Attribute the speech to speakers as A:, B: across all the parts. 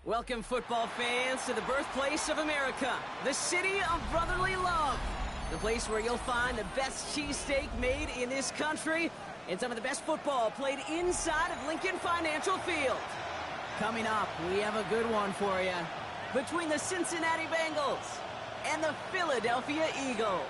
A: Welcome, football fans, to the birthplace of America, the city of brotherly love. The place where you'll find the best cheesesteak made in this country and some of the best football played inside of Lincoln Financial Field. Coming up, we have a good one for you. Between the Cincinnati Bengals and the Philadelphia Eagles.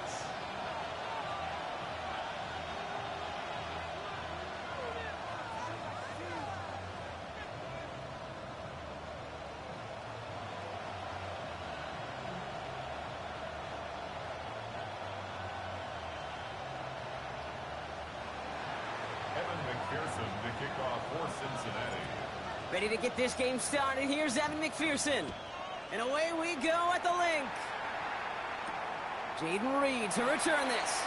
B: To kick off for Cincinnati.
A: Ready to get this game started. Here's Evan McPherson. And away we go at the link. Jaden Reed to return this.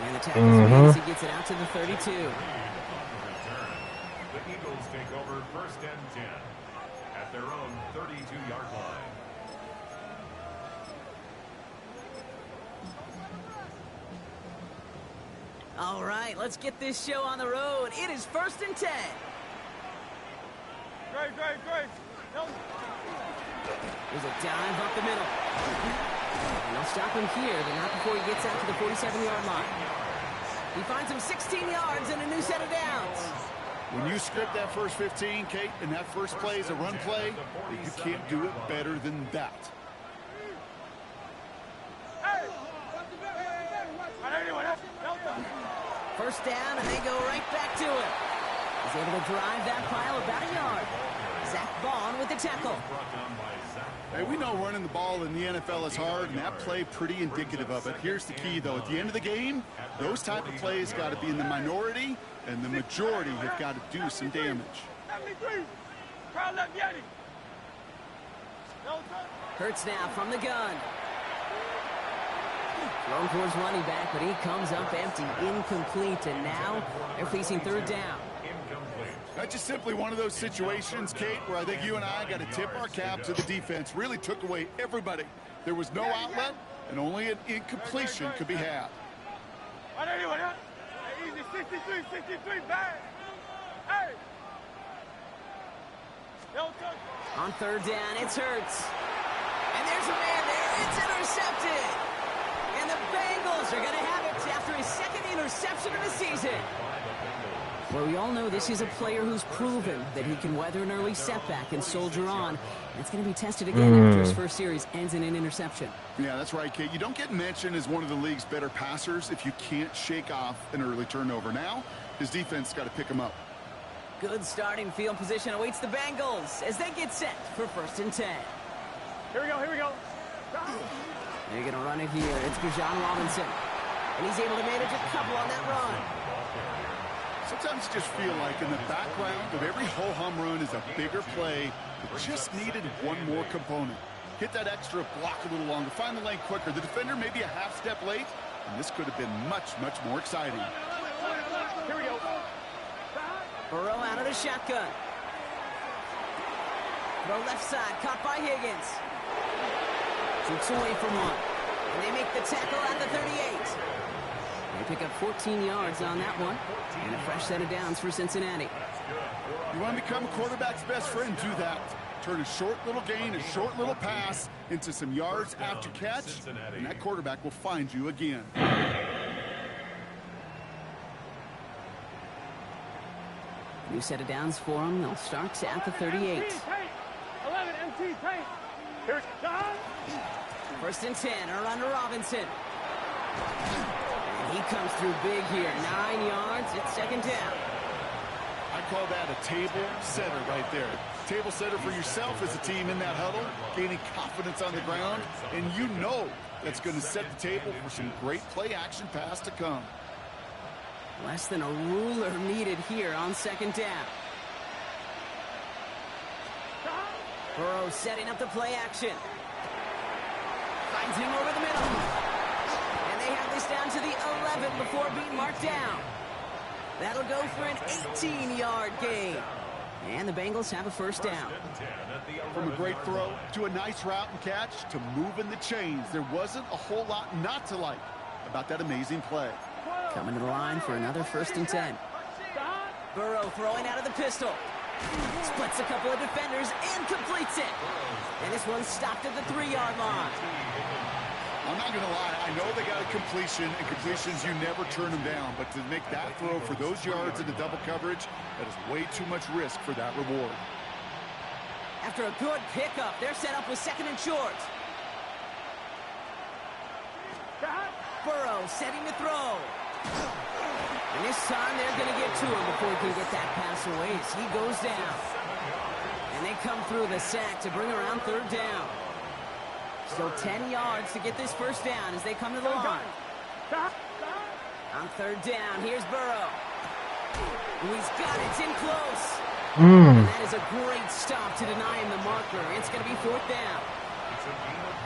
A: And the tackle's made as he gets it out to the 32.
B: The Eagles take over 1st and 10 at their own 32-yard line.
A: All right, let's get this show on the road. It is 1st and 10.
C: Great.
A: There's a dive up the middle. And they'll stop him here, but not before he gets out to the 47-yard line. He finds him 16 yards and a new set of downs.
D: When you script that first 15, Kate, and that first play is a run play, you can't do it better than that.
A: First down, and they go right back to it. He's able to drive that pile about a yard. Zach Vaughn with the tackle.
D: Hey, we know running the ball in the NFL is hard, and that play pretty indicative of it. Here's the key, though. At the end of the game, those type of plays got to be in the minority, and the majority have got to do some damage.
A: Hurts now from the gun. Thrown towards running back, but he comes up empty, incomplete, and now they're facing 3rd down.
D: That's just simply one of those situations, Kate, where I think you and I got to tip our cap to the defense. Really took away everybody. There was no outlet, and only an incompletion could be had.
C: Easy, 63, bang. Hey.
A: On 3rd down, it's Hurts. And there's a man there. It's intercepted. And the Bengals are going to have it after his 2nd interception of the season. Well, we all know this is a player who's proven that he can weather an early setback and soldier on. It's going to be tested again after his first series ends in an interception.
D: Yeah, that's right, Kate. You don't get mentioned as one of the league's better passers if you can't shake off an early turnover. Now, his defense got to pick him up.
A: Good starting field position awaits the Bengals as they get set for 1st and 10.
C: Here we go.
A: They're going to run it here. It's Bijan Robinson. And he's able to manage a couple on that run.
D: Sometimes you just feel like in the background of every ho-hum run is a bigger play that just needed one more component. Hit that extra block a little longer, find the lane quicker. The defender may be a half step late, and this could have been much more exciting.
C: Here we go.
A: Burrow out of the shotgun. Throw left side, caught by Higgins. Shoots away from one. And they make the tackle at the 38. They pick up 14 yards on that one. And a fresh set of downs for Cincinnati.
D: You want to become a quarterback's best friend? Do that. Turn a short little gain, a short little pass into some yards after catch, and that quarterback will find you again.
A: New set of downs for them. They'll start at the 38.
C: 11 MT tank. Here's John.
A: 1st and 10, around to Robinson. And he comes through big here. 9 yards, it's 2nd down.
D: I call that a table setter right there. Table setter for yourself as a team in that huddle, gaining confidence on the ground, and you know that's going to set the table for some great play action pass to come.
A: Less than a ruler needed here on 2nd down. Burrow setting up the play action. Finds him over the middle. And they have this down to the 11 before being marked down. That'll go for an 18-yard gain. And the Bengals have a 1st down.
D: From a great throw to a nice route and catch to moving the chains, there wasn't a whole lot not to like about that amazing play.
A: Coming to the line for another 1st and 10. Burrow throwing out of the pistol. Splits a couple of defenders and completes it. And this one's stopped at the 3-yard line.
D: I'm not going to lie. I know they got a completion, and completions, you never turn them down. But to make that throw for those yards into double coverage, that is way too much risk for that reward.
A: After a good pickup, they're set up with 2nd and short. Burrow setting to throw. And this time they're going to get to him before he can get that pass away as he goes down. And they come through the sack to bring around 3rd down. Still 10 yards to get this 1st down as they come to the line. On 3rd down, here's Burrow. He's got it. It's in close. And that is a great stop to deny him the marker. It's going to be 4th down.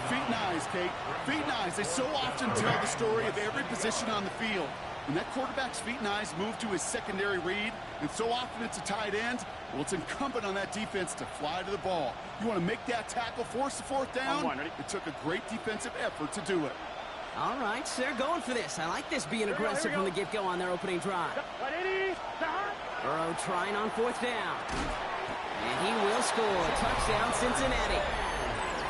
D: Feet and eyes, Kate. Feet and eyes. They so often tell the story of every position on the field. When that quarterback's feet and eyes move to his secondary read, and so often it's a tight end, well, it's incumbent on that defense to fly to the ball. You want to make that tackle, force the 4th down? It took a great defensive effort to do it.
A: All right, so they're going for this. I like this being aggressive from the get-go on their opening drive. Burrow trying on 4th down. And he will score. Touchdown, Cincinnati.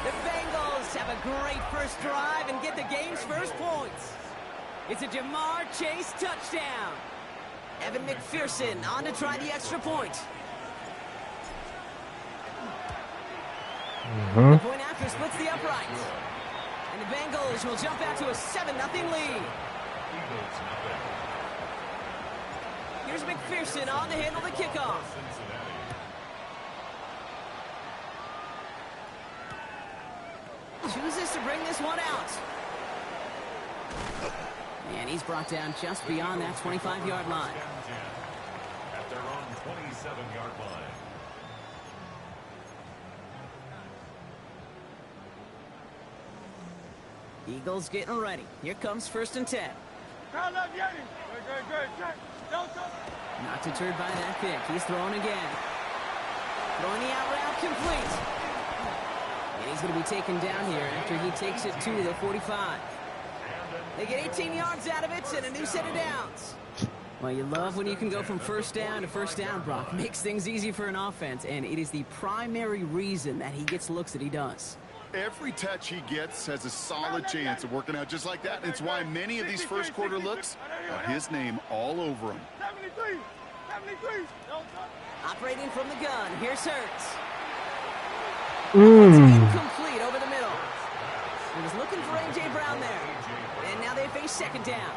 A: The Bengals have a great first drive and get the game's first points. It's a Jamar Chase touchdown. Evan McPherson on to try the extra point. The point after splits the uprights. And the Bengals will jump out to a 7-0 lead. Here's McPherson on to handle the kickoff. Chooses to bring this one out. And he's brought down just beyond that 25-yard line.
B: At their own 27-yard line.
A: Eagles getting ready. Here comes 1st and 10. Not deterred by that pick. He's throwing again. Throwing the out route complete. And he's going to be taken down here after he takes it to the 45. They get 18 yards out of it and a new set of downs. Well, you love when you can go from 1st down to 1st down, Brock. Makes things easy for an offense, and it is the primary reason that he gets looks that he does.
D: Every touch he gets has a solid chance of working out just like that. And it's why many of these first quarter looks have his name all over them.
A: Operating from the gun, here's Hurts. It's incomplete over the middle. He was looking for A.J. Brown there. And now they face 2nd down.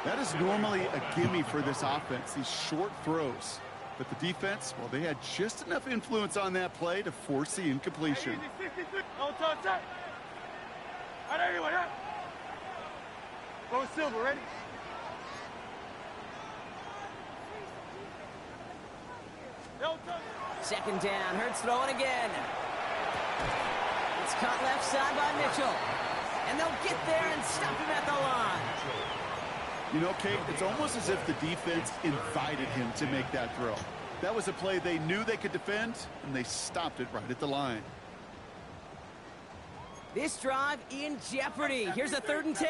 D: That is normally a gimme for this offense, these short throws. But the defense, well, they had just enough influence on that play to force the incompletion.
C: Go Silver, ready?
A: Second down, Hurts throwing again. It's caught left side by Mitchell. And they'll get there and stop him at the line.
D: You know, Kate, it's almost as if the defense invited him to make that throw. That was a play they knew they could defend, and they stopped it right at the line.
A: This drive in jeopardy. Here's a 3rd and 10.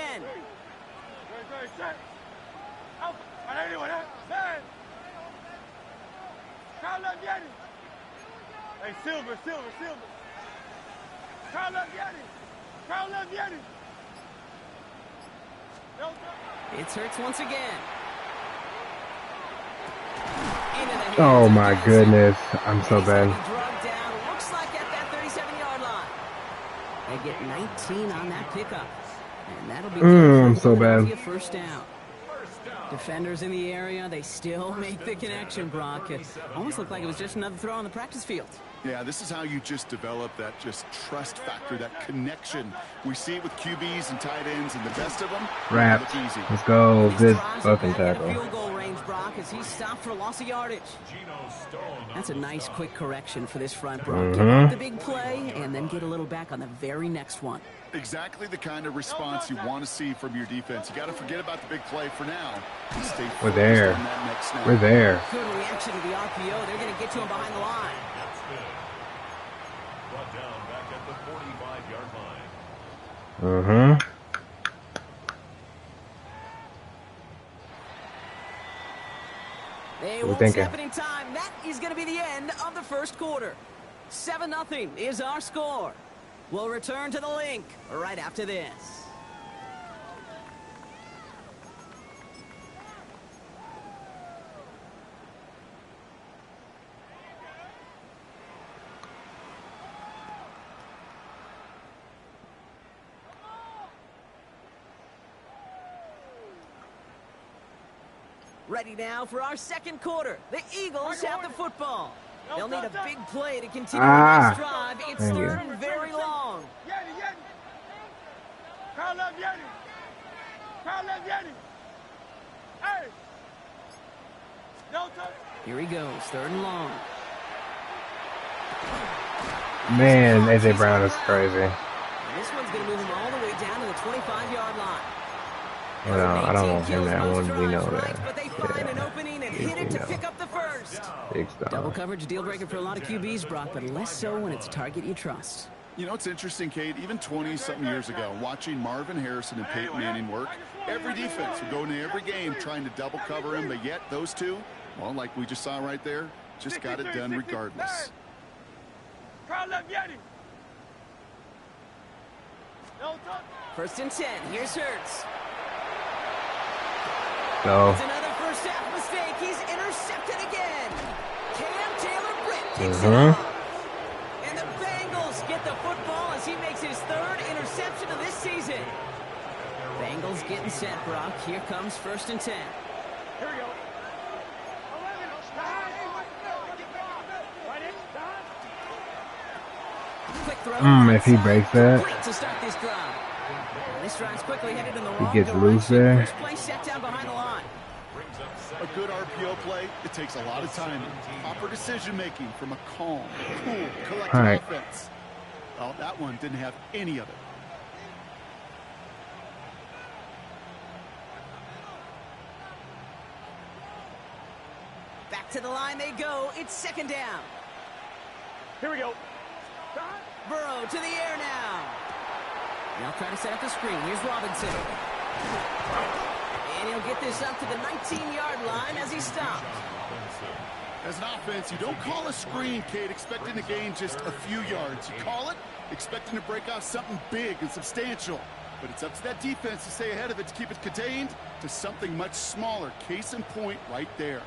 C: Hey, Silver.
A: It's Hurts once again.
E: Oh my goodness, I'm so bad.
A: Looks like at that 37-yard line. They get 19 on that pickup. And that'll be
E: I'm so bad.
A: A 1st down. Defenders in the area, they still make the connection, Brock. It almost looked like it was just another throw on the practice field.
D: Yeah, this is how you just develop that just trust factor, that connection. We see it with QBs and tight ends, and the best of them,
E: Wrapped.
D: easy.
E: Let's go. Good fucking tackle.
A: Field goal range, Brock, as he stopped for loss of yardage. That's a nice quick correction for this front, Brock. Get out the big play and then get a little back on the very next one.
D: Exactly the kind of response you want to see from your defense. You got to forget about the big play for now. Stay
E: We're there.
D: on that next snap.
E: We're there.
A: Good reaction to the RPO. They're going to get to him behind the line.
B: That's good. Brought down back at the 45-yard line.
A: They
E: What we
A: won't
E: thinking?
A: snap it in time. That is going to be the end. first quarter. 7-0 is our score. We'll return to the link right after this. Ready now for our second quarter. The Eagles have the football. They'll need a big play to continue the next drive. It's third and very long. Here he goes, third and long.
E: Man, AJ Brown is crazy.
A: This one's going to move him all the way down to the 25-yard line.
E: I don't want him that one. We know that.
A: But they find an opening and hit it to pick up the first.
E: Big stuff.
A: Double coverage, deal breaker for a lot of QBs, Brock, but less so when it's a target you trust.
D: You know, it's interesting, Kate, even 20-something years ago, watching Marvin Harrison and Peyton Manning work, every defense would go into every game trying to double cover him, but yet those two, well, like we just saw right there, just got it done regardless.
A: First and 10, here's Hurts.
E: No.
A: It's another first half mistake. He's intercepted again. Cam Taylor-Britt takes it off. And the Bengals get the football as he makes his third interception of this season. Bengals getting set, Brock. Here comes first and 10.
C: Here we go.
A: Quick throw.
E: If he breaks that,
A: Complete to start this drive. This drive's quickly headed in the wrong
E: he gets
A: direction.
E: loose there.
A: First play set down behind the line.
D: A good RPO play, it takes a lot of timing, proper decision-making from a calm, cool, collected offense. Well, that one didn't have any of it.
A: Back to the line they go. It's second down.
C: Here we go.
A: Burrow to the air now. They'll try to set up the screen. Here's Robinson. And he'll get this up to the 19-yard line as he stops.
D: As an offense, you don't call a screen, Kate, expecting to gain just a few yards. You call it expecting to break off something big and substantial. But it's up to that defense to stay ahead of it, to keep it contained to something much smaller. Case in point right there.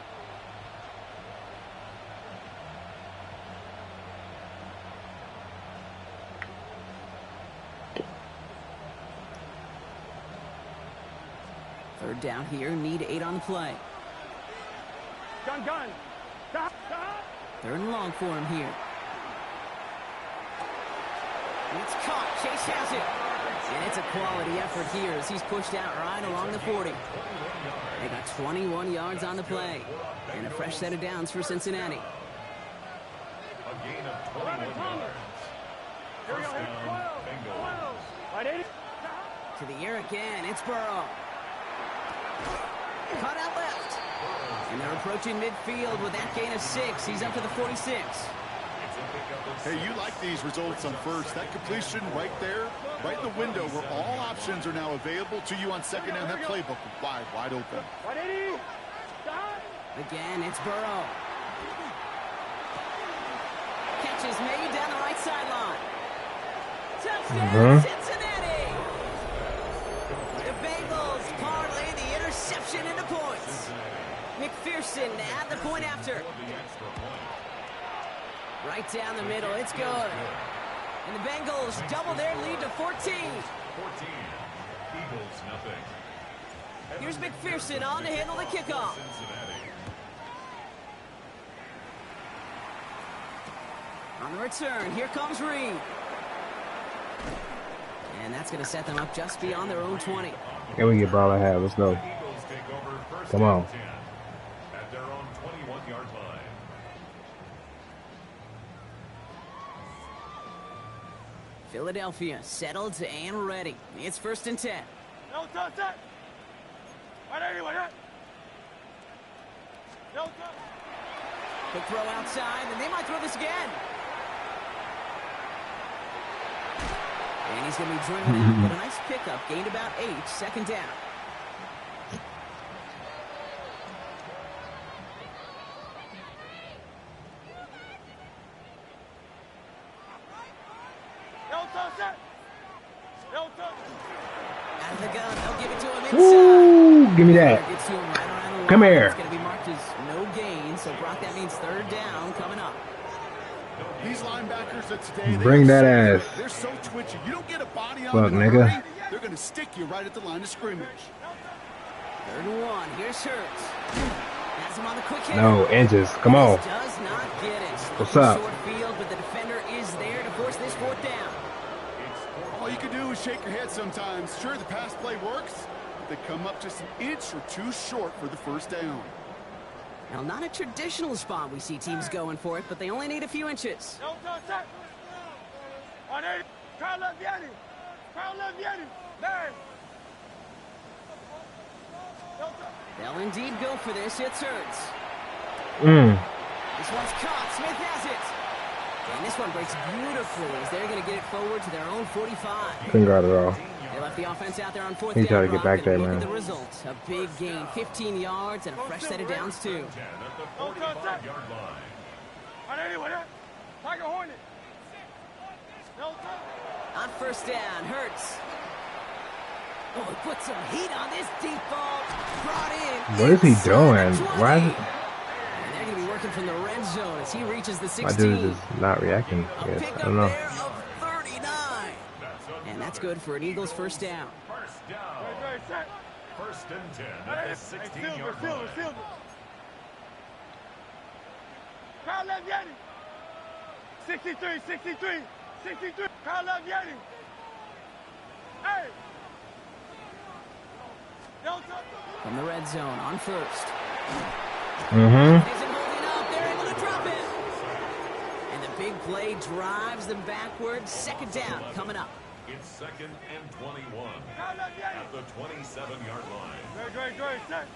A: Third down here. Need 8 on the play.
C: Gun.
A: Third and long for him here. It's caught. Chase has it. And it's a quality effort here as he's pushed out right along the 40. They got 21 yards on the play. And a fresh set of downs for Cincinnati.
B: A gain of 21 yards.
C: Here we go.
B: First down, Bengals.
C: Right, 80.
A: To the air again. It's Burrow. Cut out left. And they're approaching midfield with that gain of 6. He's up to the 46.
D: Hey, you like these results on first. That completion right there, right in the window where all options are now available to you on second down. That playbook wide open.
C: Right, 80.
A: Again, it's Burrow. Catch is made down the right sideline. Touchdown, Cincinnati! The Bengals parlay the interception into points. McPherson at the point after. Right down the middle, it's good. And the Bengals double their lead to 14.
B: 14. Eagles, nothing.
A: Here's McPherson on to handle the kickoff. On the return, here comes Reed. And that's going to set them up just beyond their own 20.
E: Can we get ball ahead? Let's go. Come on.
B: At their own 21-yard line.
A: Philadelphia settled and ready. It's first and 10.
C: No touch that. Right, 80. Right. No touch.
A: Quick throw outside, and they might throw this again. And he's going to be driven out, but a nice pickup. Gained about 8, second down. Out of the gun, they'll give it to him inside.
E: Woo! Give me that.
A: Gets to him right around the line.
E: Come here.
A: It's going to be marked as no gain, so Brock, that means third down coming up.
D: These linebackers of today,
E: Bring that ass.
D: They're so twitchy. You don't get a body on
E: Fuck,
D: them in a
E: nigga.
D: hurry, they're going to stick you right at the line of scrimmage.
A: 3rd and 1. Here's Hurts. Has him on the quick hit.
E: No, inches. Come on.
A: Does not get it.
E: What's up?
A: Short field, but the defender is there to force this 4th down.
D: All you can do is shake your head sometimes. Sure, the pass play works, but they come up just an inch or two short for the 1st down.
A: Now, not a traditional spot we see teams going for it, but they only need a few inches. They'll indeed go for this. It's Hurts. This one's caught. Smith has it. And this one breaks beautifully as they're going to get it forward to their own 45.
E: Couldn't guard it all.
A: They left the offense out there on 4th
E: He
A: down.
E: tried to get back there,
A: Look
E: man.
A: at the result. A big gain. 15 yards and a fresh set of downs, too.
B: 10 at the 45-yard line.
A: On 1st down, Hurts. Oh, he put some heat on this deep ball. Brought in.
E: What is he doing? Why is it?
A: And they're going to be working from the red zone as he reaches the 16.
E: My dude is not reacting. Yes, I don't know.
A: There of 39. And that's good for an Eagles 1st down.
B: 1st down. 1st and 10 at the 16-yard line.
C: Carl Leviani. 63. Carl Leviani. Hey.
A: From the red zone on 1st.
E: Mm-hmm.
A: Isn't holding up. They're able to drop it. And the big play drives them backwards. 2nd down coming up.
B: It's 2nd and 21 at the 27-yard line.
C: Great, set.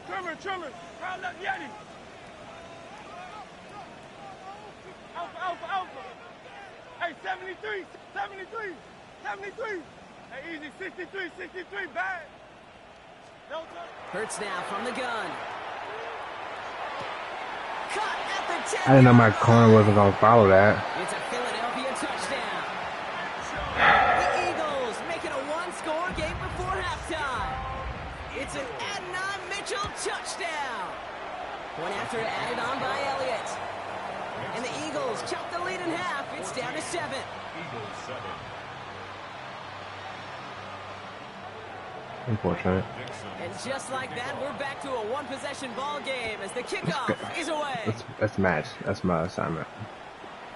C: Trimmer. Carl Leviani. Alpha. Hey, 73. Hey, easy, 63, bad.
A: Hurts now from the gun. Cut at the 10.
E: I didn't know my corner wasn't going to follow that.
A: It's a Philadelphia touchdown. The Eagles make it a one-score game before halftime. It's an Adnan Mitchell touchdown. One after added on by Elliott. And the Eagles chop the lead in half. It's down to 7.
B: Eagles 7.
E: Unfortunate.
A: And just like that, we're back to a one-possession ball game as the kickoff is away.
E: That's the match. That's my assignment.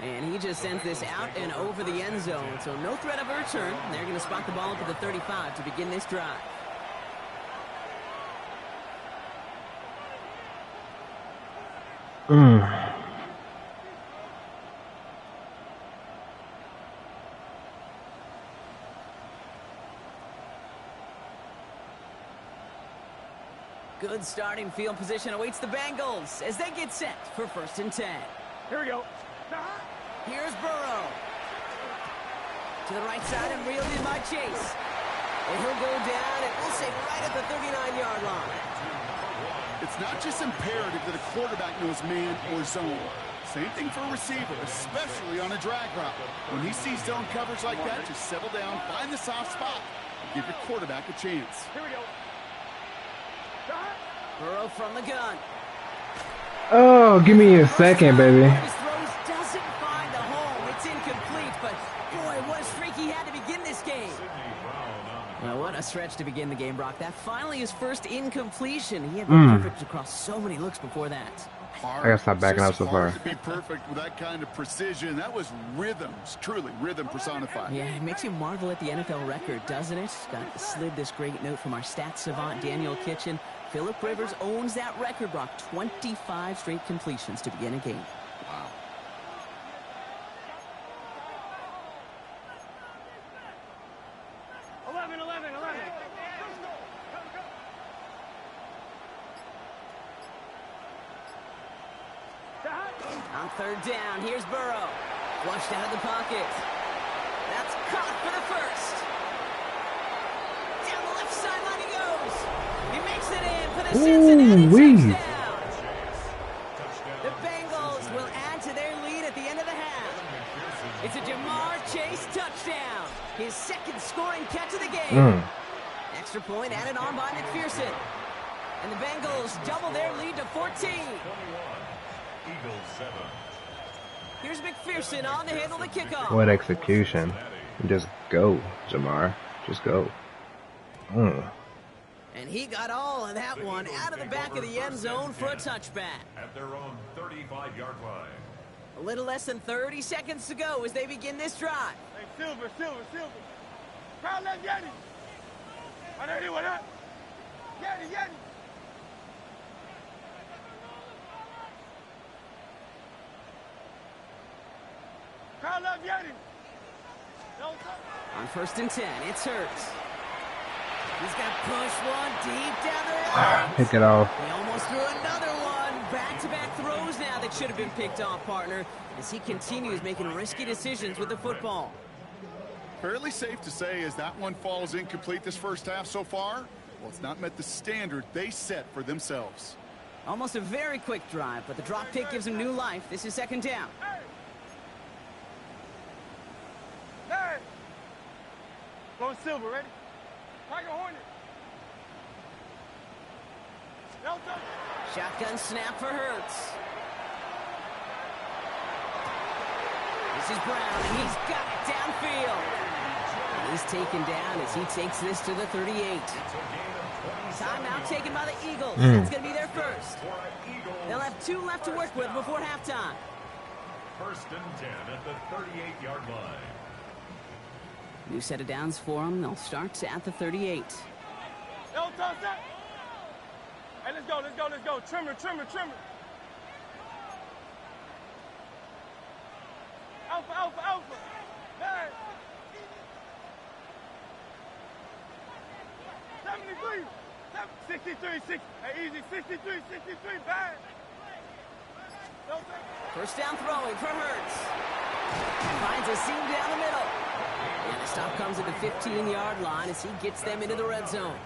A: And he just sends this out and over the end zone. So no threat of a return. They're going to spot the ball to the 35 to begin this drive. Good starting field position awaits the Bengals as they get set for 1st and 10.
C: Here we go.
A: Here's Burrow. To the right side and reeled in by Chase. And he'll go down and we'll say right at the 39-yard line.
D: It's not just imperative that a quarterback knows man or zone. Same thing for a receiver, especially on a drag route. When he sees zone coverage like that, just settle down, find the soft spot, and give your quarterback a chance.
C: Here we go.
A: Burrow from the gun.
E: Oh, give me a second, baby.
A: His throws doesn't find the home. It's incomplete, but boy, what a streak he had to begin this game. Well, what a stretch to begin the game, Brock. That finally his first incompletion. He had been perfect across so many looks before that.
D: Hard.
E: I gotta stop backing
D: It's
E: up so
D: just
E: far.
D: hard to be perfect with that kind of precision. That was rhythms, truly rhythm personified.
A: Yeah, it makes you marvel at the NFL record, doesn't it? Got slid this great note from our stats savant, Daniel Kitchen. Phillip Rivers owns that record, Brock. 25 straight completions to begin a game.
D: Wow.
A: On 3rd down, here's Burrow. Flushed out of the pocket. That's caught for the 1st. Down the left sideline he goes. He makes it in for the Cincinnati touchdown. The Bengals will add to their lead at the end of the half. It's a Jamar Chase touchdown. His second scoring catch of the game. Extra point added on by McPherson. And the Bengals double their lead to 14.
B: Eagles 7.
A: Here's McPherson on to handle the kickoff.
E: What execution. Just go, Jamar. Just go.
A: And he got all of that one out of the back of the end zone for a touchback.
B: At their own 35-yard line.
A: A little less than 30 seconds to go as they begin this drive.
C: Hey, Silver. Crowd left Yeti. I know he went up. Yeti. Crowd left Yeti.
A: On 1st and 10, it's Hurts. He's got push one deep down the road.
E: Pick it off.
A: He almost threw another one. Back-to-back throws now that should have been picked off, partner, as he continues making risky decisions with the football.
D: Fairly safe to say as that one falls incomplete this first half so far, well, it's not met the standard they set for themselves.
A: Almost a very quick drive, but the drop pick gives him new life. This is 2nd down.
C: Hey! Go Silver, ready? Tiger Hornet. Delta.
A: Shotgun snap for Hurts. This is Brown, and he's got it downfield. He's taken down as he takes this to the 38. Timeout taken by the Eagles. That's going to be their first. They'll have 2 left to work with before halftime.
B: 1st and 10 at the 38-yard line.
A: New set of downs for them. They'll start at the 38.
C: Delta, set. Hey, let's go. Trimmer. Alpha. Hey. 73. 63, 6. Hey, easy. 63, bad. Delta.
A: 1st down throwing for Hurts. Finds a seam down the middle. And the stop comes at the 15-yard line as he gets them into the red zone.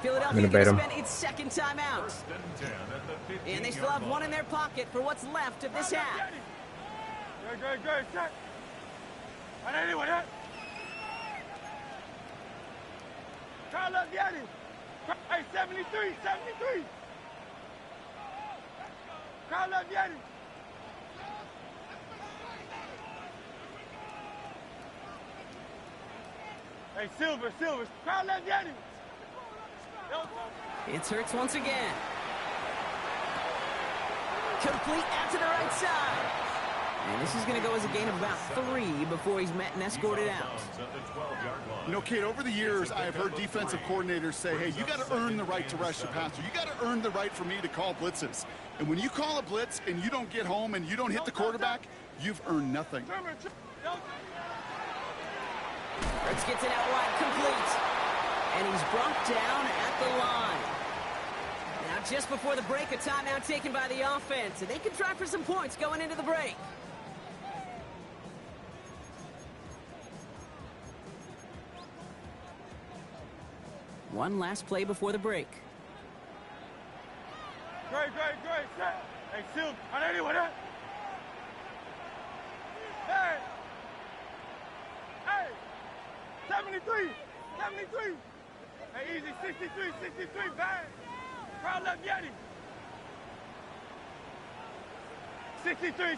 A: Philadelphia going to spend its 2nd timeout. And they still have 1 in their pocket for what's left of this half.
C: Good. Set. I know he went up. Crowd left Yeti. Hey, 73. Crowd left Yeti. Hey, Silver. Crowd left Yeti.
A: It's Hurts once again. Complete out to the right side. And this is going to go as a gain of about 3 before he's met and escorted out.
D: You know, Kate, over the years, I have heard defensive coordinators say, hey, you got to earn the right to rush the passer. You got to earn the right for me to call blitzes. And when you call a blitz and you don't get home and you don't hit the quarterback, you've earned nothing.
A: Hurts gets it out wide, complete. And he's brought down at the line. Now, just before the break, a timeout taken by the offense. And they can try for some points going into the break. One last play before the break.
C: Great. Set. Hey, Silver. I know he went up. Hey. 73. Hey, easy. 63, bad. Crowd left Yeti. 63.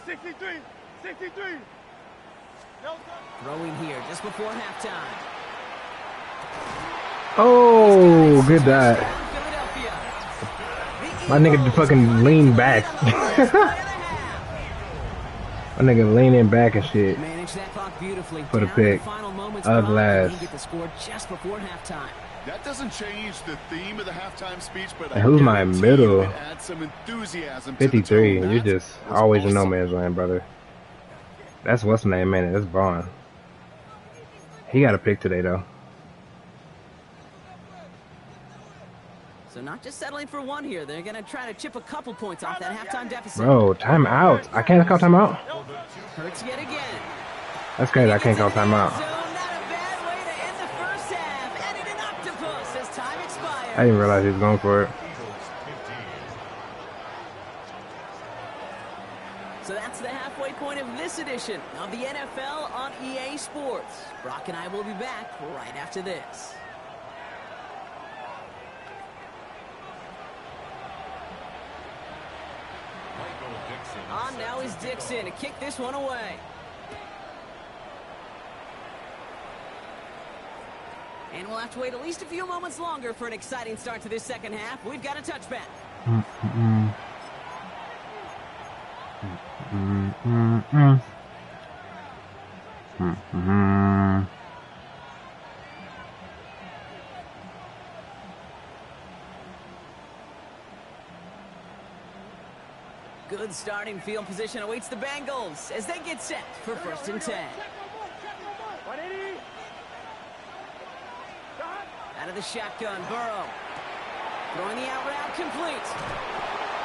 C: Delta.
A: Throwing here just before halftime.
E: Oh, good dive. My nigga fucking leaned back. My nigga leaning back and shit.
A: Manage that clock beautifully.
E: For the pick. Last.
A: Get the score just before halftime.
D: That doesn't change the theme of the halftime speech, but
E: and who's my middle?
D: Add some enthusiasm
E: 53. You're just always in no man's land, brother. That's what's the name, man. That's Vaughn. He got a pick today, though.
A: So not just settling for 1 here. They're going to try to chip a couple points off that halftime deficit.
E: Bro, timeout. I can't call timeout.
A: Hurts yet again.
E: That's crazy. I can't call timeout.
A: So not a bad way to end the first half. And an octopus as time expires.
E: I didn't realize he was going for it.
A: So that's the halfway point of this this edition of the NFL on EA Sports. Brock and I will be back right after this. On now is Dixon to kick this one away. And we'll have to wait at least a few moments longer for an exciting start to this second half. We've got a touchback. Good starting field position awaits the Bengals as they get set for 1st and 10. Out of the shotgun, Burrow. Throwing the out route complete.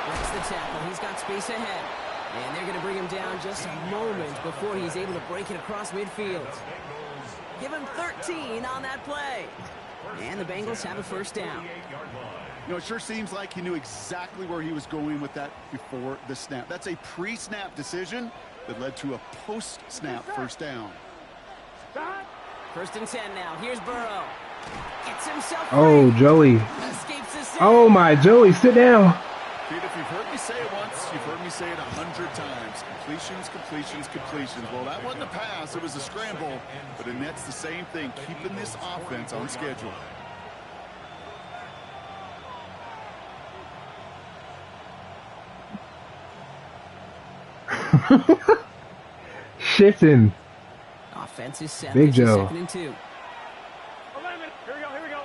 A: Breaks the tackle. He's got space ahead. And they're going to bring him down just a moment before he's able to break it across midfield. Give him 13 on that play. And the Bengals have a 1st down.
D: You know, it sure seems like he knew exactly where he was going with that before the snap. That's a pre-snap decision that led to a post-snap 1st down.
A: 1st and 10 now. Here's Burrow. Gets himself free.
E: Oh, Joey.
A: Escapes the sack.
E: Oh, my Joey, sit down.
D: Dude, if you've heard me say it once, you've heard me say it 100 times. Completions, completions, completions. Well, that wasn't a pass. It was a scramble. But it nets the same thing, keeping this offense on schedule.
E: Shifting.
A: Offense is set.
E: Big Joe.
A: 2nd and 2.
C: Here we go.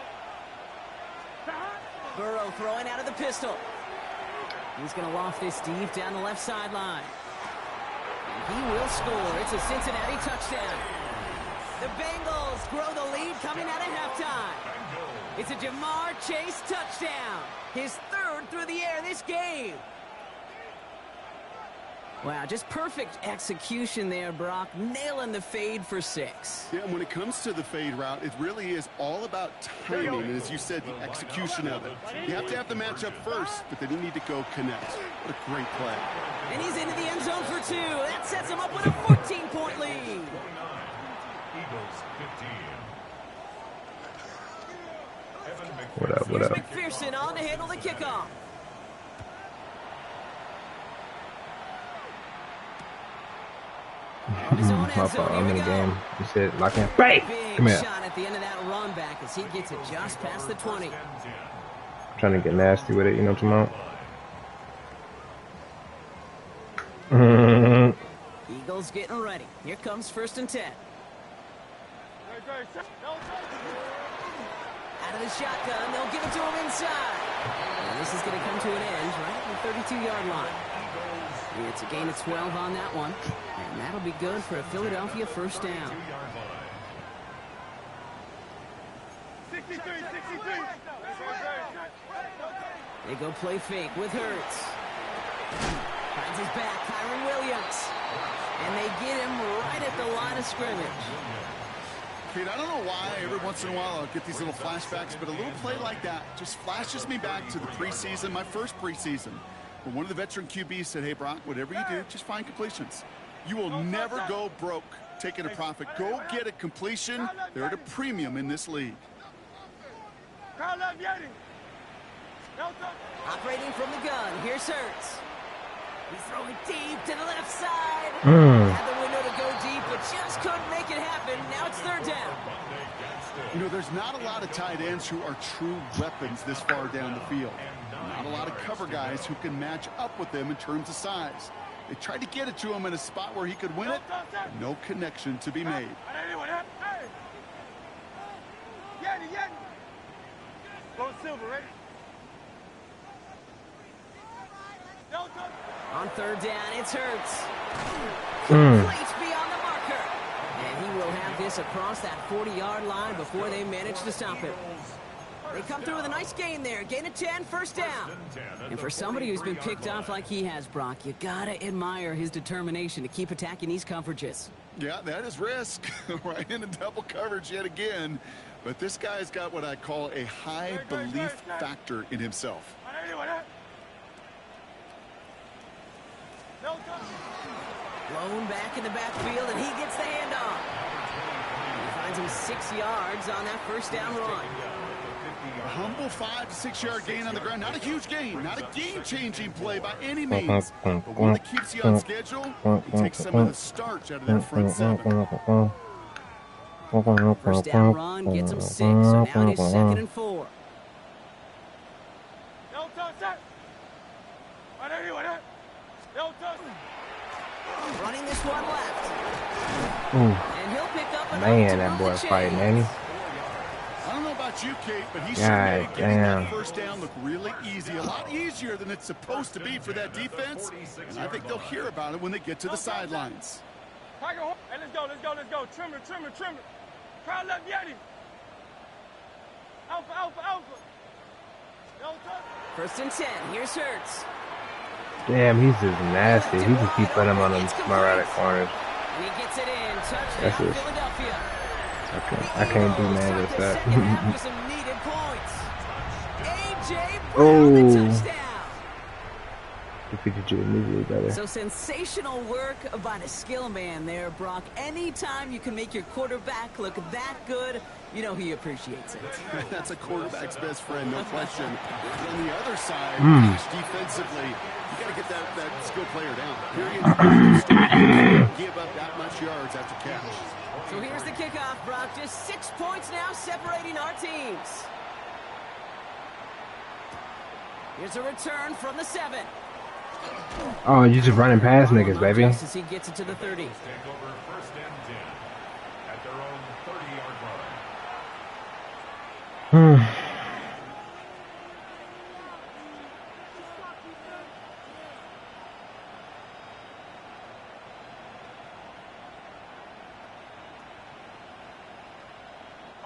A: Burrow throwing out of the pistol. He's going to loft this deep down the left sideline. And he will score. It's a Cincinnati touchdown. The Bengals grow the lead coming out of halftime. It's a Jamar Chase touchdown. His 3rd through the air this game. Wow, just perfect execution there, Brock. Nailing the fade for 6.
D: Yeah, and when it comes to the fade route, it really is all about timing, and as you said, the execution of it. You have to have the matchup first, but then you need to go connect. What a great play.
A: And he's into the end zone for 2. That sets him up with a 14-point lead.
B: Eagles 15.
E: What up, what
A: Here's
E: up?
A: McPherson on to handle the kickoff.
E: My fault, I'm in the game. You said lock in. Bang!
A: Big
E: Come here.
A: shot at the end of that run back as he gets it just past the 20.
E: Trying to get nasty with it, you know what I'm talking about?
A: Eagles getting ready. Here comes 1st and 10. Out of the shotgun, they'll give it to him inside. And this is going to come to an end right at the 32-yard line. It's a gain of 12 on that one. And that'll be good for a Philadelphia 1st down.
C: 63.
A: They go play fake with Hurts. Finds his back, Kyron Williams. And they get him right at the line of scrimmage.
D: Pete, I don't know why every once in a while I'll get these little flashbacks, but a little play like that just flashes me back to the preseason, my first preseason. When one of the veteran QBs said, hey, Brock, whatever you do, just find completions. You will never go broke taking a profit. Go get a completion. They're at a premium in this league.
A: Operating from the gun, here's Hurts. He's throwing deep to the left side. Had the window to go deep, but just couldn't make it happen. Now it's 3rd down.
D: You know, there's not a lot of tight ends who are true weapons this far down the field. Not a lot of cover guys who can match up with them in terms of size. They tried to get it to him in a spot where he could win it. No connection to be made.
A: On 3rd down, it's Hurts. Complete beyond the marker. And he will have this across that 40-yard line before they manage to stop him. They come through with a nice gain there. Gain of 10, 1st down. And for somebody who's been picked off like he has, Brock, you gotta admire his determination to keep attacking these coverages.
D: Yeah, that is risk. Right into double coverage yet again. But this guy's got what I call a high belief factor in himself.
A: Blown back in the backfield, and he gets the handoff. He finds him 6 yards on that first down run.
D: A humble 5 to 6 yard gain on the ground. Not a huge gain, not a game-changing play by any means, but one that keeps you on schedule. It takes some of the starch out of their front seven.
A: First down run gets him 6, so now it is 2nd and 4. Running this one left. And he'll pick up
E: Man, that boy fighting, ain't he?
D: I don't know about you, Kate, but he
E: God
D: sure made getting
E: damn.
D: that first down look really easy. A lot easier than it's supposed to be for that defense. And I think they'll hear about it when they get to the sidelines.
C: Hey, let's go. Trimmer. Crowd left Yeti. Alpha.
A: First and 10. Here's Hurts.
E: Damn, he's just nasty. He just keep putting him on them sporadic corners.
A: And he gets it in.
E: That's
A: Touchdown,
E: just-
A: Philadelphia.
E: I can't do man with
A: Second half
E: that.
A: with some needed points. A.J. Brown, the touchdown.
E: Defeated you immediately, brother.
A: So sensational work by the skill man there, Brock. Anytime you can make your quarterback look that good, you know he appreciates it.
D: That's a quarterback's best friend, no question. But on the other side, gosh, defensively, you got to get that skill player down. Period. Give up that much yards after catch.
A: So here's the kickoff, Brock. Just 6 points now separating our teams. Here's a return from the 7.
E: Oh, you just running past niggas, baby.
A: Just as he gets it to the 30.
B: Take over first and 10 at their own 30-yard line.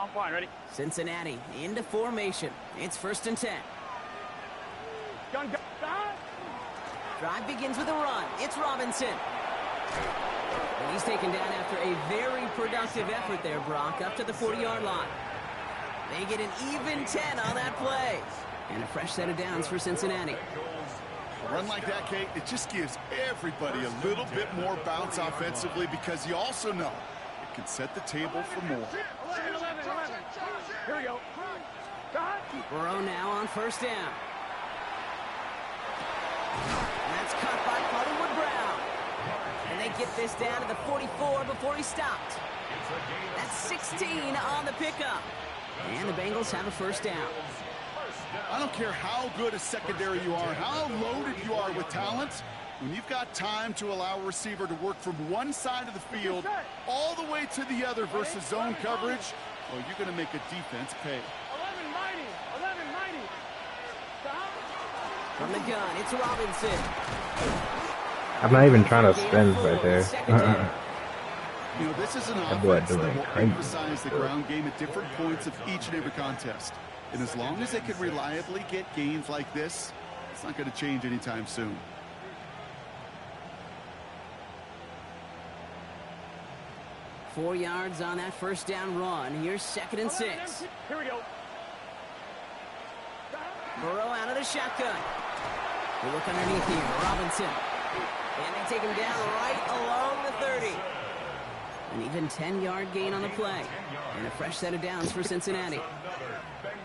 C: I'm fine, ready?
A: Cincinnati into formation. It's first and 10.
C: Gun.
A: Drive begins with a run. It's Robinson. And he's taken down after a very productive effort there, Brock, up to the 40-yard line. They get an even 10 on that play. And a fresh set of downs for Cincinnati.
D: A run like that, Kate, it just gives everybody a little bit more bounce offensively because you also know it can set the table for more.
C: 11. Here we go.
A: Burrow now on first down. And that's caught by Hollywood Brown. And they get this down to the 44 before he stopped. That's 16 on the pickup. And the Bengals have a first down.
D: I don't care how good a secondary you are, how loaded you are with talent, when you've got time to allow a receiver to work from one side of the field all the way to the other versus zone coverage, well, you're going to make a defense pay.
C: 11-90.
A: From the gun, it's Robinson.
E: I'm not even trying to spin right there.
D: You know, this is an
E: That boy
D: offense that
E: doing
D: will
E: crazy.
D: emphasize the ground game at different points of each and every contest. And as long as they can reliably get gains like this, it's not going to change anytime soon.
A: Four yards on that first down run. Here's second and 6.
C: Here we go.
A: Burrow out of the shotgun. We look underneath here. Robinson. And they take him down right along the 30. An even 10-yard gain on the play. And a fresh set of downs for Cincinnati.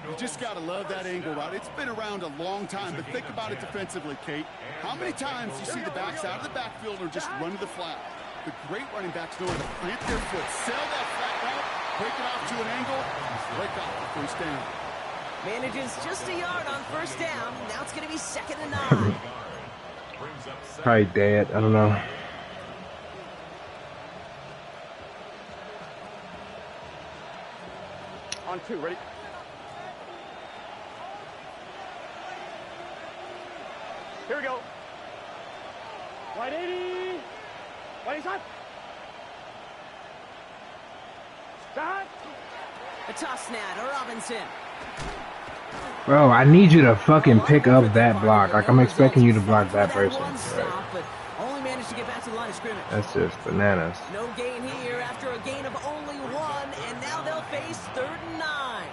D: You just got to love that angle route. It's been around a long time, but think about it defensively, Kate. How many times do you see the backs out of the backfield or just run to the flat? The great running backs know how to plant their foot, sell that flat route, break it off to an angle, break off the first down.
A: Manages just a yard on first down. Now it's going to be 2nd and 9.
E: Probably dead. I don't know.
C: On 2, ready? Here we go. Right 80. Right side. Shot.
A: A toss now to Robinson.
E: Bro, I need you to fucking pick up that block. Like, I'm expecting you to block that person.
A: One
E: Right.
A: stop, but only managed to get back to the line of scrimmage.
E: That's just bananas.
A: No gain here after a gain of only 1, and now they'll face 3rd and 9.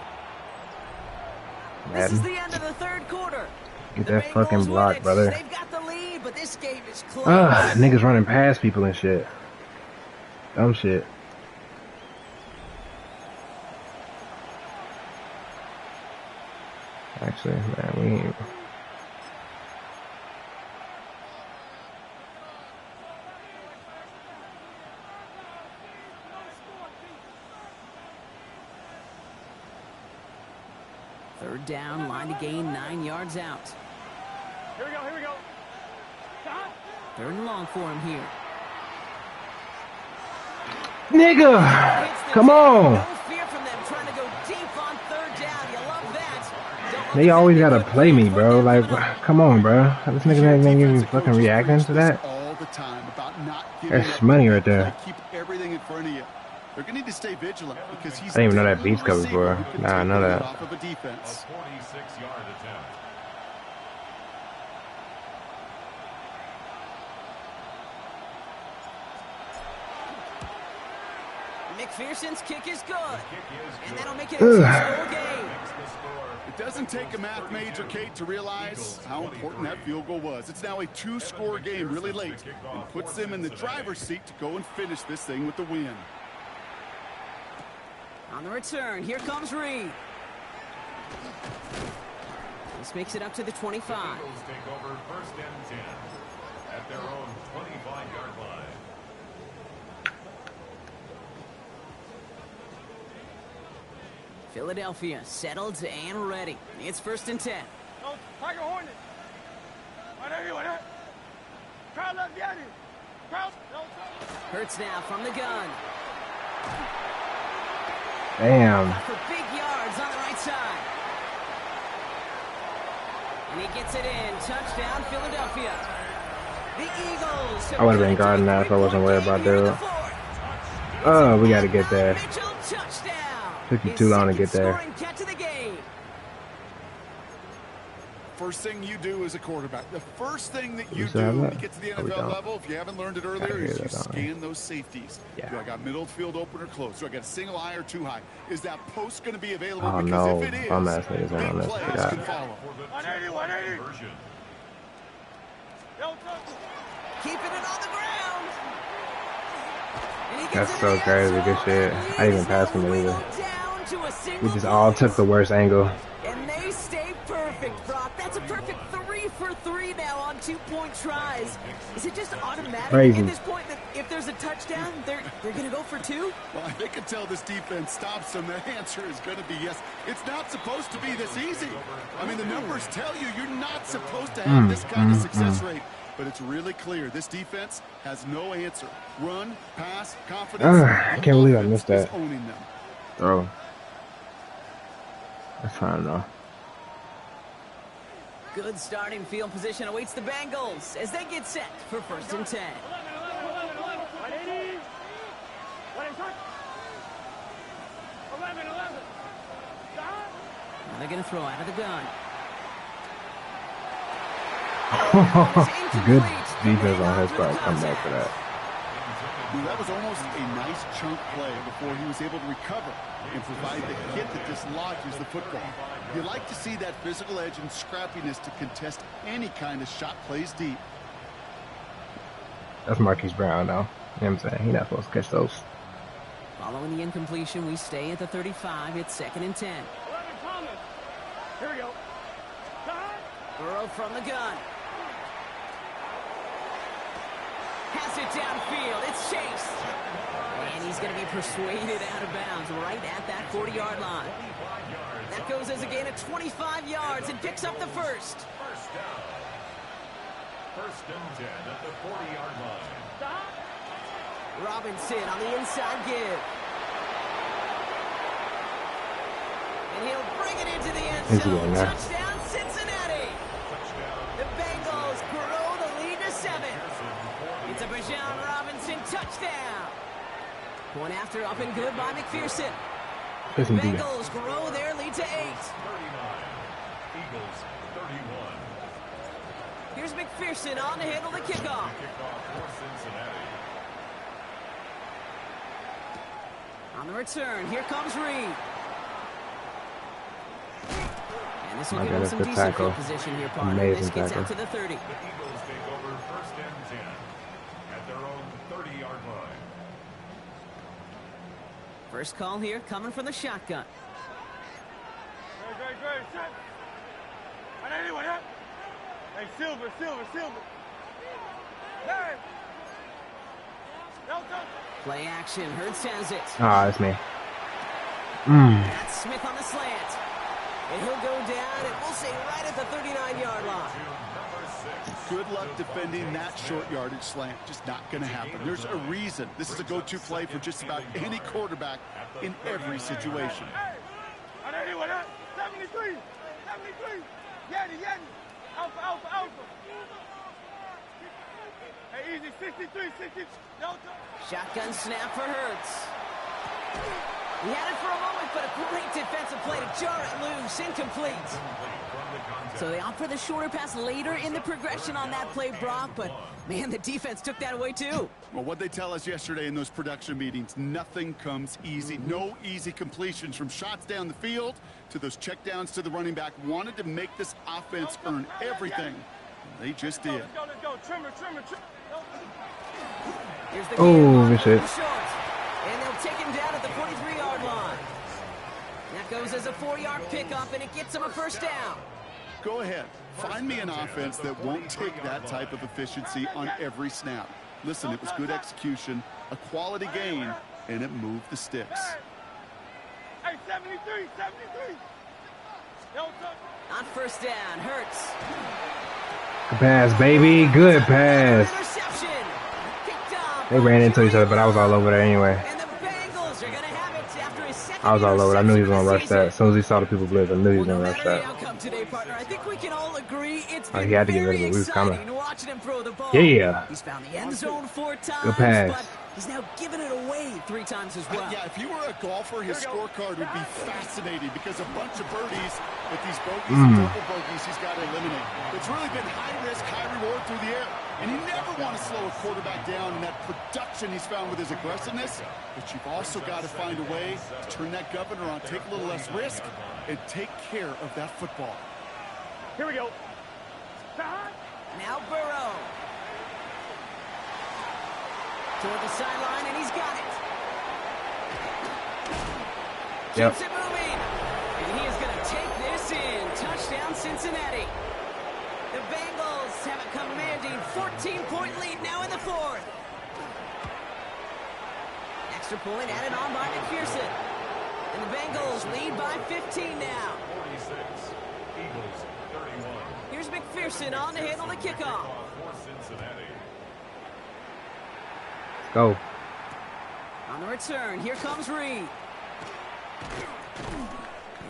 A: This is
E: Madden.
A: the end of the third quarter.
E: Get
A: The
E: that
A: Bengals
E: fucking
A: win
E: block,
A: it.
E: brother.
A: They've got the lead but this game is close.
E: Niggas running past people and shit. Dumb shit. Actually, man, we ain't.
A: Third down, line to gain 9 yards out.
C: Here we go, here we go.
A: Third and long for him here.
E: Nigga! Come on!
A: No fear from them trying to go deep on third down. You love that.
E: They always gotta play me, bro. Like, come on, bro. This nigga ain't even fucking reacting to that.
D: All the time about not giving
E: That's money right there.
D: Keep everything in front of you. They're gonna need to stay vigilant because he's.
E: I didn't even know that beats covered for. Nah, I know that.
D: Off of a defense.
B: A 46-yard attempt.
A: McPherson's kick is good. And that'll make it a
E: Ugh.
A: two-score game.
D: It doesn't take a math major, Kate, to realize how important that field goal was. It's now a 2-score game really late and puts them in the driver's seat to go and finish this thing with the win.
A: On the return, here comes Reed. This makes it up to the 25.
B: Bengals take over first and 10 at their own 25-yard line.
A: Philadelphia settled and ready. It's first and 10.
C: No, Tiger Hornet. Crowd left Yanni. Crowd.
A: Hurts now from the gun.
E: Damn.
A: For big yards on the right side. And he gets it in. Touchdown, Philadelphia. The Eagles.
E: I would have been guarding that if I wasn't worried about that. Oh, we gotta get there.
A: Mitchell, touchdown.
E: Took you too long to get there.
A: Catch of the game.
D: First thing you do as a quarterback, the first thing that you
E: still
D: do
E: have
D: when
E: that?
D: you get to the
E: Oh, we
D: NFL
E: don't.
D: level, if you haven't learned it
E: Gotta
D: earlier,
E: hear
D: is you
E: that, don't
D: scan those safeties.
E: Yeah.
D: Do I got middle field open or close? Do I got a single high or two high? Is that post going to be available?
E: Oh,
D: because
E: no.
D: if it is,
E: Bum-ass niggas
D: big
E: on this.
D: plays
E: Yeah.
D: can follow.
C: 180.
B: Conversion.
A: Keeping it on the ground. And he gets
E: That's
A: it
E: so
A: in the
E: crazy.
A: end
E: Good
A: zone.
E: shit. I didn't even pass him
A: We
E: either.
A: go down to a
E: We
A: single
E: just all
A: play.
E: took the worst angle.
A: And they stay perfect, Brock. That's a perfect 3 for 3 now on 2-point tries. Is it just automatic
E: Crazy.
A: at this point that if there's a touchdown, they're going to go for 2?
D: Well, if they can tell this defense stops them, the answer is going to be yes. It's not supposed to be this easy. I mean, the numbers tell you you're not supposed to have this kind of success rate. But it's really clear this defense has no answer. Run, pass, confidence.
E: I can't believe I missed that.
D: is owning them.
E: Throw. That's fine though.
A: Good starting field position awaits the Bengals as they get set for first and 10.
C: 180. What is 11.
A: Now they're going to throw out of the gun.
E: Good defense on his part. Come back for that.
D: Well, that was almost a nice chunk play before he was able to recover and provide the hit that dislodges the football. You like to see that physical edge and scrappiness to contest any kind of shot plays deep.
E: That's Marquise Brown though. You know what I'm saying? He's not supposed to catch those.
A: Following the incompletion, we stay at the 35. It's second and 10.
C: 11 Thomas. Here we go.
A: Burrow from the gun. Has it downfield. It's chased. And he's going to be persuaded out of bounds right at that 40-yard line. That goes as a gain of 25 yards and picks up the first.
B: First down. First and 10 at the 40-yard line.
A: Robinson on the inside give. And he'll bring it into the end
E: Easy
A: zone.
E: one there.
A: Touchdown, Cincinnati. The Bengals grow the lead to 7. It's a Bijan Robinson touchdown. One after up and good by McPherson.
E: Listen to that.
A: Bengals grow their lead to 8.
B: 39. Eagles 31.
A: Here's McPherson on to handle the kickoff.
B: Kickoff for Cincinnati. On
A: the return, here comes Reed. And This will
E: My
A: give
E: God,
A: him
E: that's
A: some
E: good
A: decent
E: tackle.
A: field position here, partner.
E: Amazing
A: This gets
E: tackle.
A: out to the 30.
B: The Eagles take over first and 10 at their own 30-yard line.
A: First call here coming from the shotgun.
C: Great. Shut. Anyone up? Hey, Silver. Hey.
A: Play action. Hurts has it.
E: Ah, that's me.
A: That's Smith on the slant. And he'll go down, and we'll say right at the 39-yard line.
D: Good luck defending that short yardage slant. Just not going to happen. There's a reason. This is a go-to play for just about any quarterback in every situation.
C: Hey. Anyone up? 73. Yeti. Alpha. Hey, easy. 63. Delta.
A: Shotgun snap for Hurts. He had it for a moment, but a great defensive play to jar it loose. Incomplete. So they opt for the shorter pass later in the progression on that play, Brock, but man, the defense took that away too.
D: Well, what they tell us yesterday in those production meetings, nothing comes easy. No easy completions from shots down the field to those checkdowns to the running back. Wanted to make this offense earn everything. They just did.
C: Let's go. Trimmer.
A: Here's the
E: Oh, shit.
A: short. And they'll take him down at the 43-yard line. That goes as a 4-yard pickup, and it gets him a first down.
D: Go ahead. Find me an offense that won't take that type of efficiency on every snap. Listen, it was good execution, a quality gain, and it moved the sticks.
C: Hey, 73.
A: On first down, Hurts.
E: Good pass, baby. Good pass.
A: Interception. Picked up.
E: They ran into each other, but I was all over there anyway.
A: And the Bengals are going to have it after his second
E: I was all over it. I knew he was going to rush
A: interception
E: that.
A: of
E: As soon as he saw the people blitz, I knew he was
A: the
E: going to
A: season.
E: rush
A: Well, no matter the
E: that.
A: outcome today, partner, I think we can all agree it's
E: Oh,
A: been
E: he had to get rid
A: very
E: of it. We was coming.
A: exciting watching him throw the ball.
E: Yeah.
A: He's found the end zone 4 times,
E: Good pass.
A: but he's now given it away 3 times as well.
D: Yeah, if he were a golfer, his scorecard would be fascinating because a bunch of birdies, but these bogeys and double bogeys he's got to eliminate. It's really been high risk, high reward through the air. And you never want to slow a quarterback down in that production he's found with his aggressiveness. But you've also got to find a way to turn that governor on, take a little less risk, and take care of that football.
C: Here we go.
A: Now Burrow. Toward the sideline, and he's got it.
E: Yep.
A: Keeps it moving. And he is going to take this in. Touchdown, Cincinnati. The Bengals have a commanding 14-point lead now in the 4th. Extra point added on by McPherson. And the Bengals lead by 15 now.
B: 46, Eagles 31.
A: Here's McPherson on to handle the kickoff.
B: For Cincinnati.
E: Go.
A: On the return, here comes Reed.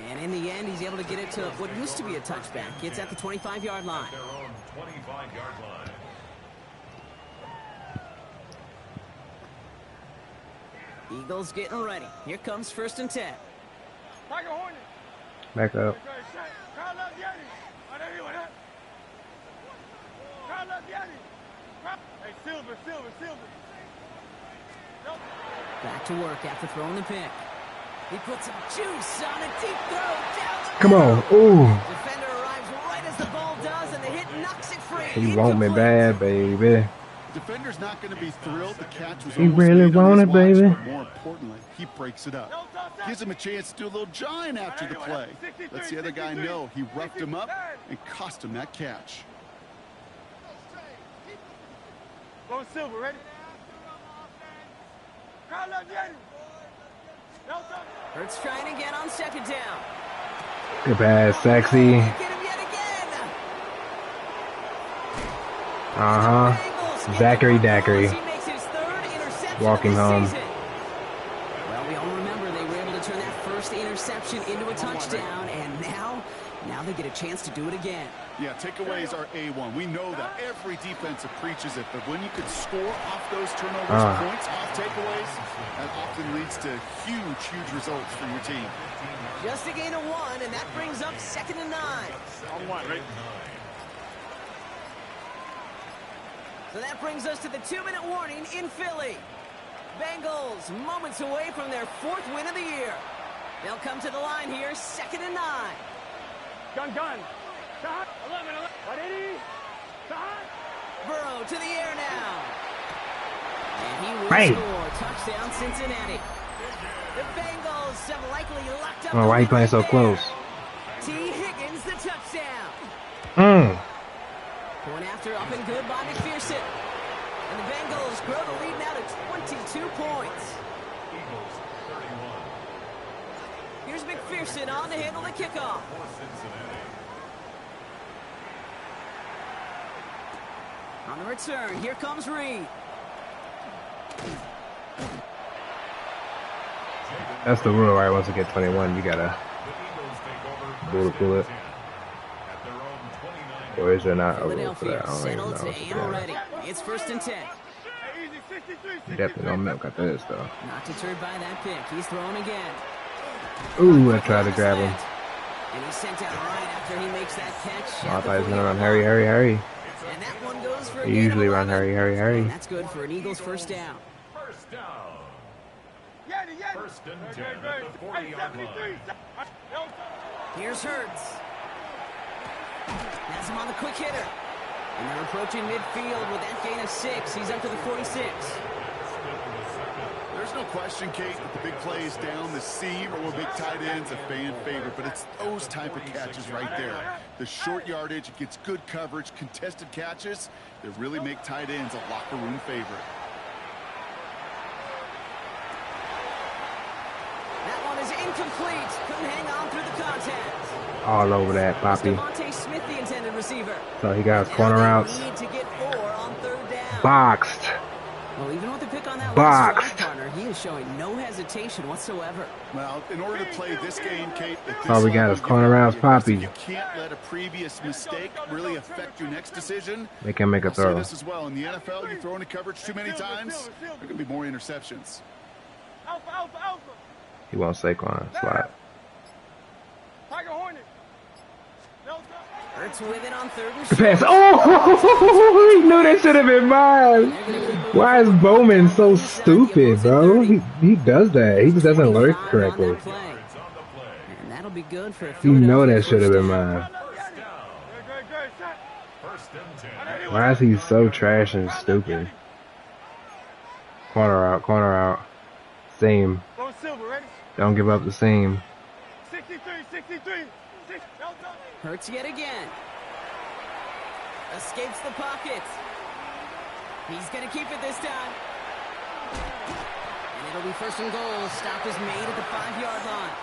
A: And in the end, he's able to get it to what used to be a touchback. It's at the 25-yard line.
B: Their own 25-yard line.
A: Eagles getting ready. Here comes 1st and 10.
C: Tiger Hornet.
E: Back up.
C: Carl up Yeti. Anyone up? Carl up Yeti. Hey, Silver. Nope.
A: Back to work after throwing the pick. He puts some juice on a deep throw down the
E: Come on. Ooh.
A: Defender arrives right as the ball does, and the hit knocks it free.
E: He want me bad, baby.
D: Defender's not going to be thrilled. The catch was
E: He
D: almost
E: really
D: made on
E: want
D: his
E: it,
D: watch,
E: baby.
D: but more importantly, he breaks it up. Gives him a chance to do a little giant after the play. Lets the other guy know he roughed him up and cost him that catch.
C: Go Silver, ready? Carl up Yeti.
A: Hurts trying again on 2nd down.
E: Good pass, sexy.
A: Get him yet again.
E: Uh-huh. Zachary Daiquiri.
A: He makes his 3rd interception
E: Walk him
A: of the
E: home.
A: season. Well, we all remember they were able to turn that first interception into a touchdown, and now they get a chance to do it again.
D: Yeah, takeaways are A1. We know that every defensive preaches it, but when you can score off those turnovers, points off takeaways, that often leads to huge results for your team.
A: Just a gain of 1, and that brings up 2nd and 9.
C: On 1, right?
A: So that brings us to the 2-minute warning in Philly. Bengals moments away from their 4th win of the year. They'll come to the line here, 2nd and 9.
C: Gun. Shot. 11. What did he? Shot.
A: Burrow to the air now. And he will
E: Bang.
A: score. Touchdown, Cincinnati. The Bengals have likely locked up.
E: Oh, why
A: the
E: he playing
A: lead
E: so
A: right
E: close?
A: there. T. Higgins, the touchdown. Point after up and good by McPherson. And the Bengals grow the lead now to 22 points.
B: Eagles 31.
A: Here's McPherson on to handle the kickoff.
B: For Cincinnati.
A: On the return, here comes Reed.
E: That's the rule, right? Once you get 21, you gotta pull it. Or is there not a rule for that? I don't even know.
A: Settled to and ready. It's 1st and 10.
E: Definitely don't milk at this, though.
A: Not deterred by that pick. He's throwing again.
E: Ooh, I tried to grab him.
A: And he's sent out right after he makes that catch.
E: Oh, I thought he was gonna run hurry.
A: And that one goes for a
E: He
A: gain of
E: usually run
A: 11.
E: hurry.
A: And that's good for an Eagles first down.
B: First down.
C: Yanni.
B: First and 10 at the 40-yard line.
A: Here's Hurts. That's him on the quick hitter. And they're approaching midfield with that gain of 6. He's up to the 46.
D: There's no question, Kate, that the big play is down the seam or with big tight ends a fan favorite, but it's those type of catches right there. The short yardage, it gets good coverage, contested catches that really make tight ends a locker room favorite.
A: That one is incomplete. Couldn't hang on through the contact.
E: All over that, Poppy.
A: Devontae Smith, the intended receiver.
E: So he got his corner routes.
A: Need to get 4 on 3rd down.
E: Boxed.
A: Well, even with the pick on that
E: Boxed.
A: last drive, partner, he is showing no hesitation whatsoever.
D: Well, in order to play this game, Kate, at this
E: All we got
D: level,
E: is corner routes, Poppy.
D: You can't let a previous mistake really affect your next decision.
E: They can make a
D: I'll say
E: throw.
D: this as well. In the NFL, you throw into coverage too many times, there can be more interceptions.
C: Alpha.
E: He won't Saquon slide.
C: Tiger Hornet.
A: Hurts with it on 3rd and
E: The
A: short.
E: pass. Oh, he knew that should have been mine. Why is Bowman so stupid, bro? He does that. He just doesn't learn correctly.
B: It's on the play.
A: And that'll be good for a
E: You know
A: Philadelphia
E: that should have been
A: first down.
E: mine.
C: Good. Shot.
B: First and 10.
E: Why is he so trash and stupid? Corner out. Seam.
C: Go Silver, ready?
E: Don't give up the seam.
C: 63.
A: Hurts yet again. Escapes the pocket. He's going to keep it this time. And it'll be 1st and goal. Stop is made at the 5-yard line.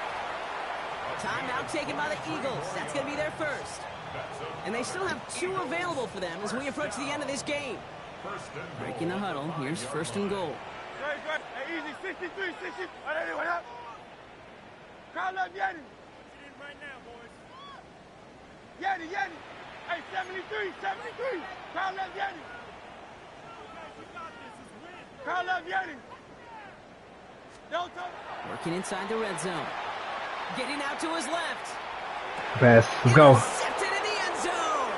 A: Timeout taken by the Eagles. That's going to be their first. And they still have 2 available for them as we approach the end of this game. Breaking the huddle. Here's 1st and goal.
C: Good. Hey, easy. 63. What up? Crowd left Yanni. Right now, boys. Yanni. Hey, 73. Crowd left Yanni. Crowd left Yanni. Delta.
A: Working inside the red zone. Getting out to his left.
E: Pass. Let's go.
A: Intercepted in the end zone.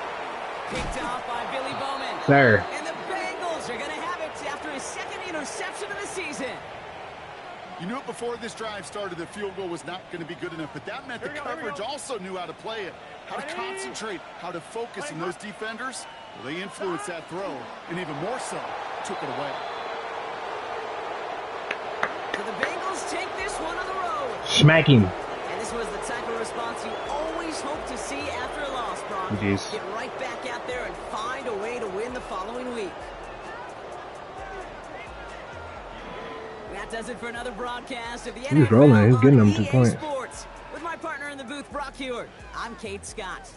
A: Picked off by Billy Bowman.
E: Sir.
A: And the Bengals are going to have it after his 2nd interception of the season.
D: You knew it before this drive started, the field goal was not going to be good enough, but that meant the coverage also knew how to play it, how to concentrate, how to focus, and those defenders, well, they influenced that throw, and even more so, took it away.
A: So the Bengals take this one on the road.
E: Smack him.
A: And this was the type of response you always hope to see after a loss, Bron.
E: Jeez.
A: Get right back out there and find a way to win the following week. That does it for another broadcast of the NFL.
E: He's rolling. He's getting them
A: on
E: 2
A: EA
E: points.
A: Sports. With my partner in the booth, Brock Heward, I'm Kate Scott.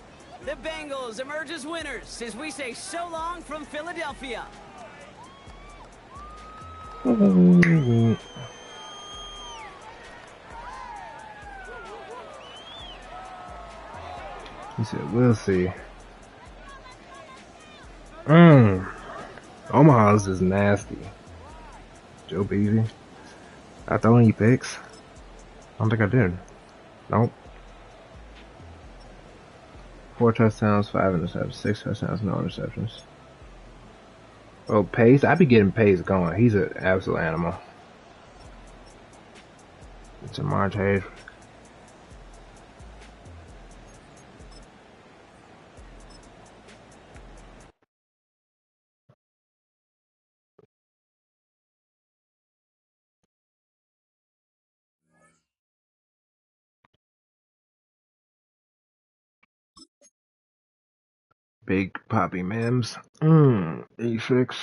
A: The Bengals emerge as winners as we say so long from Philadelphia.
E: He said, we'll see. Omaha's is nasty. Joe Beasy. I throw any picks? I don't think I did. Nope. 4 touchdowns, 5 interceptions, 6 touchdowns, no interceptions. Oh, Pace? I be getting Pace going. He's an absolute animal. It's a March Hayes. Big Poppy Mims. E6.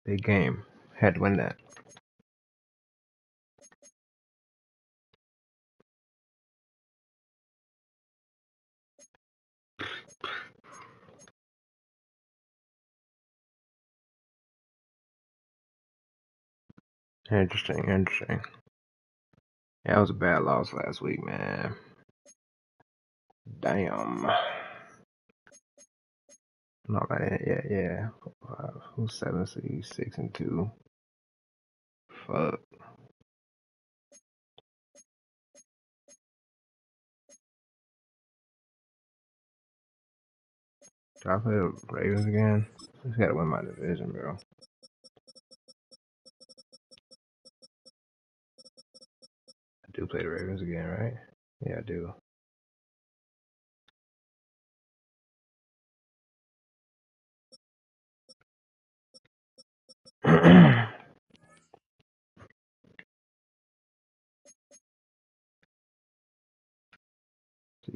E: Big game. Had to win that. Interesting. Yeah, that was a bad loss last week, man. Damn. Not like yeah. Who's 7-6, 6-2? Fuck. Do I play the Ravens again? I just gotta win my division, bro. I do play the Ravens again, right? Yeah, I do.